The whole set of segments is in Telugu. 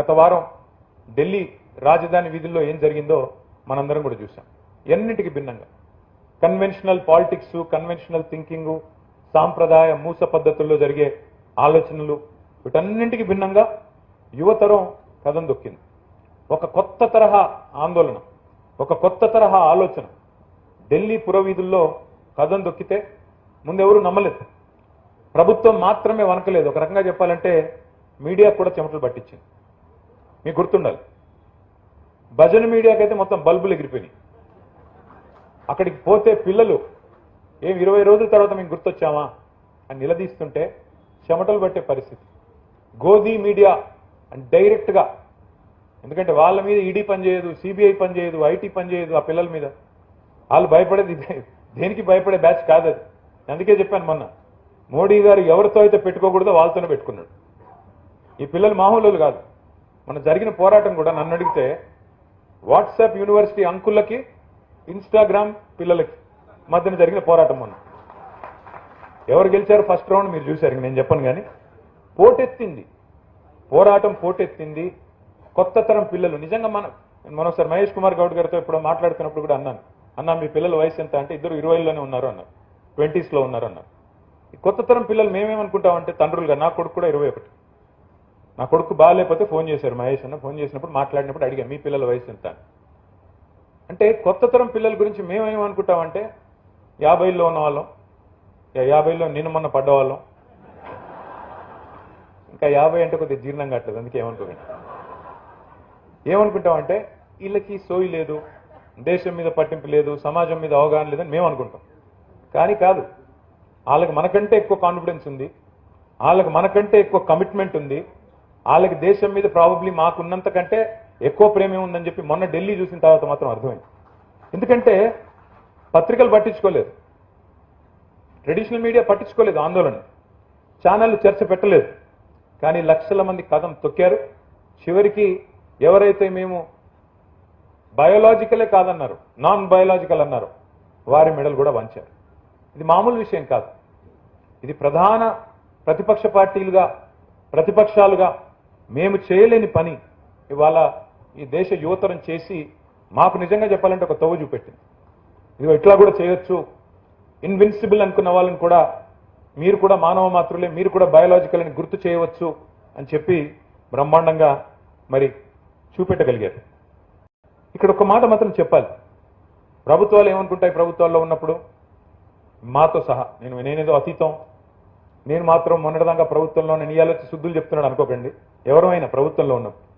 గత వారం ఢిల్లీ రాజధాని వీధుల్లో ఏం జరిగిందో మనందరం కూడా చూసాం. ఎన్నింటికి భిన్నంగా కన్వెన్షనల్ పాలిటిక్స్, కన్వెన్షనల్ థింకింగ్, సాంప్రదాయ మూస పద్ధతుల్లో జరిగే ఆలోచనలు, వీటన్నింటికి భిన్నంగా యువతరం కదం దొక్కింది. ఒక కొత్త తరహా ఆందోళన, ఒక కొత్త తరహా ఆలోచన ఢిల్లీ పురవీధుల్లో కదం దొక్కితే ముందెవరూ నమ్మలేదు. ప్రభుత్వం మాత్రమే వనకలేదు, ఒక రకంగా చెప్పాలంటే మీడియా కూడా చెమటలు పట్టించింది. మీకు గుర్తుండాలి, భజన మీడియాకైతే మొత్తం బల్బులు ఎగిరిపోయినాయి. అక్కడికి పోతే పిల్లలు 20 రోజుల తర్వాత మేము గుర్తొచ్చామా అని నిలదీస్తుంటే చెమటలు పట్టే పరిస్థితి. గోదీ మీడియా అని డైరెక్ట్గా, ఎందుకంటే వాళ్ళ మీద ఈడీ పనిచేయదు, సిబిఐ పనిచేయదు, ఐటీ పనిచేయదు, ఆ పిల్లల మీద వాళ్ళు భయపడేది దేనికి భయపడే బ్యాచ్ కాదు అది. అందుకే చెప్పాను మొన్న, మోడీ గారు ఎవరితో అయితే పెట్టుకోకూడదో వాళ్ళతోనే పెట్టుకున్నాడు. ఈ పిల్లలు మామూలు కాదు. మన జరిగిన పోరాటం కూడా నన్ను అడిగితే వాట్సాప్ యూనివర్సిటీ అంకులకి, ఇన్స్టాగ్రామ్ పిల్లలకి మధ్యన జరిగిన పోరాటం మొన్న. ఎవరు గెలిచారు ఫస్ట్ రౌండ్ మీరు చూశారు, నేను చెప్పను. కానీ పోటెత్తింది పోరాటం, పోటెత్తింది కొత్త తరం పిల్లలు. నిజంగా మనోసారి మహేష్ కుమార్ గౌడ్ గారితో ఇప్పుడు మాట్లాడుతున్నప్పుడు కూడా అన్నా మీ పిల్లల వయసు ఎంత అంటే ఇద్దరు 20లోనే ఉన్నారు అన్నారు, 20s లో ఉన్నారు అన్నారు. ఈ కొత్త తరం పిల్లలు మేమేమనుకుంటామంటే తండ్రులుగా, నా కొడుకు కూడా 21, నా కొడుకు బాగాలేకపోతే ఫోన్ చేశారు మహేష్ అన్న. ఫోన్ చేసినప్పుడు మాట్లాడినప్పుడు అడిగా మీ పిల్లల వయసు ఎంత అంటే, కొత్త తరం పిల్లల గురించి మేమేమనుకుంటామంటే 50లో ఉన్న వాళ్ళం, 50లో నిన్న మొన్న పడ్డవాళ్ళం, ఇంకా 50 అంటే కొద్దిగా జీర్ణం కావట్లేదు, అందుకే ఏమనుకుంటామంటే వీళ్ళకి సోయి లేదు, దేశం మీద పట్టింపు లేదు, సమాజం మీద అవగాహన లేదని మేము అనుకుంటాం. కానీ కాదు, వాళ్ళకి మనకంటే ఎక్కువ కాన్ఫిడెన్స్ ఉంది, వాళ్ళకి మనకంటే ఎక్కువ కమిట్మెంట్ ఉంది, వాళ్ళకి దేశం మీద ప్రాబబ్లీ మాకున్నంత కంటే ఎక్కువ ప్రేమ ఉందని చెప్పి మొన్న ఢిల్లీ చూసిన తర్వాత మాత్రం అర్థమైంది. ఎందుకంటే పత్రికలు పట్టించుకోలేదు, ట్రెడిషనల్ మీడియా పట్టించుకోలేదు, ఆందోళన ఛానళ్లు చర్చ పెట్టలేదు. కానీ లక్షల మంది కదం తొక్కారు. చివరికి ఎవరైతే మేము బయోలాజికలే కాదన్నారు, నాన్ బయోలాజికల్ అన్నారు, వారి మెడలు కూడా వంచారు. ఇది మామూలు విషయం కాదు. ఇది ప్రధాన ప్రతిపక్ష పార్టీలుగా, ప్రతిపక్షాలుగా మేము చేయలేని పని ఇవాళ ఈ దేశ యువతరం చేసి మాకు నిజంగా చెప్పాలంటే ఒక తవ్వు చూపెట్టింది. ఇదిగో ఇట్లా కూడా చేయొచ్చు, ఇన్విన్సిబుల్ అనుకున్న వాళ్ళని కూడా మీరు కూడా మానవ మాతృలే, మీరు కూడా బయోలాజికల్ అని గుర్తు చేయవచ్చు అని చెప్పి బ్రహ్మాండంగా మరి చూపెట్టగలిగారు. ఇక్కడ ఒక మాట మాత్రం చెప్పాలి, ప్రభుత్వాలు ఏమనుకుంటాయి, ప్రభుత్వాల్లో ఉన్నప్పుడు మాతో సహా నేనేదో అతీతం, నేను మాత్రం మొన్నటిదాకా ప్రభుత్వంలో నేను ఇయ్యాలొచ్చి శుద్ధులు చెప్తున్నాడు అనుకోకండి. ఎవరైనా ప్రభుత్వంలో ఉన్నప్పుడు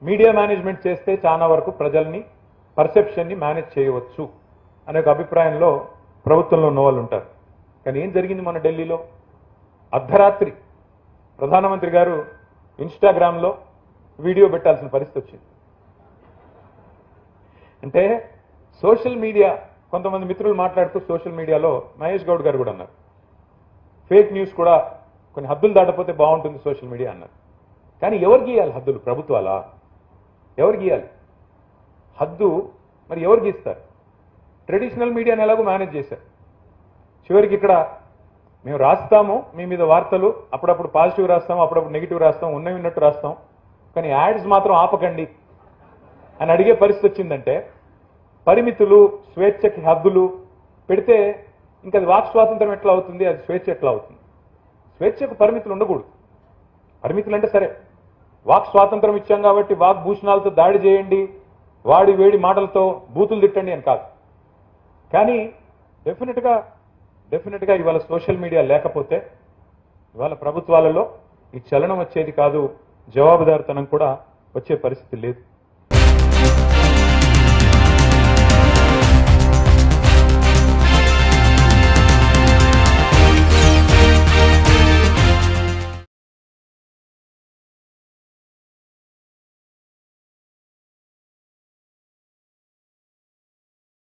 మీడియా మేనేజ్మెంట్ చేస్తే చాలా వరకు ప్రజల్ని, పర్సెప్షన్ని మేనేజ్ చేయవచ్చు అనే ఒక అభిప్రాయంలో ప్రభుత్వంలో ఉన్న వాళ్ళు ఉంటారు. కానీ ఏం జరిగింది మన ఢిల్లీలో? అర్ధరాత్రి ప్రధానమంత్రి గారు ఇన్స్టాగ్రామ్లో వీడియో పెట్టాల్సిన పరిస్థితి వచ్చింది. అంటే సోషల్ మీడియా, కొంతమంది మిత్రులు మాట్లాడుతూ సోషల్ మీడియాలో మహేష్ గౌడ్ గారు కూడా అన్నారు, ఫేక్ న్యూస్ కూడా కొన్ని హద్దులు దాటపోతే బాగుంటుంది సోషల్ మీడియా అన్నారు. కానీ ఎవరు గీయాలి హద్దులు? ప్రభుత్వాలా? ఎవరు గీయాలి హద్దు? మరి ఎవరు గీస్తారు? ట్రెడిషనల్ మీడియాని ఎలాగో మేనేజ్ చేశారు. చివరికి ఇక్కడ మేము రాస్తాము మీ మీద వార్తలు, అప్పుడప్పుడు పాజిటివ్ రాస్తాం, అప్పుడప్పుడు నెగిటివ్ రాస్తాం, ఉన్నవి ఉన్నట్టు రాస్తాం, కానీ యాడ్స్ మాత్రం ఆపకండి అని అడిగే పరిస్థితి వచ్చిందంటే పరిమితులు, స్వేచ్ఛకి హద్దులు పెడితే ఇంకా అది వాక్ స్వాతంత్రం ఎట్లా అవుతుంది, అది స్వేచ్ఛ ఎట్లా అవుతుంది? స్వేచ్ఛకు పరిమితులు ఉండకూడదు. పరిమితులు అంటే సరే, వాక్ స్వాతంత్రం ఇచ్చాం కాబట్టి వాక్ భూషణాలతో దాడి చేయండి, వాడి వేడి మాటలతో బూతులు తిట్టండి అని కాదు. కానీ డెఫినెట్గా ఇవాళ సోషల్ మీడియా లేకపోతే ఇవాళ ప్రభుత్వాలలో ఈ చలనం వచ్చేది కాదు, జవాబుదారితనం కూడా వచ్చే పరిస్థితి లేదు.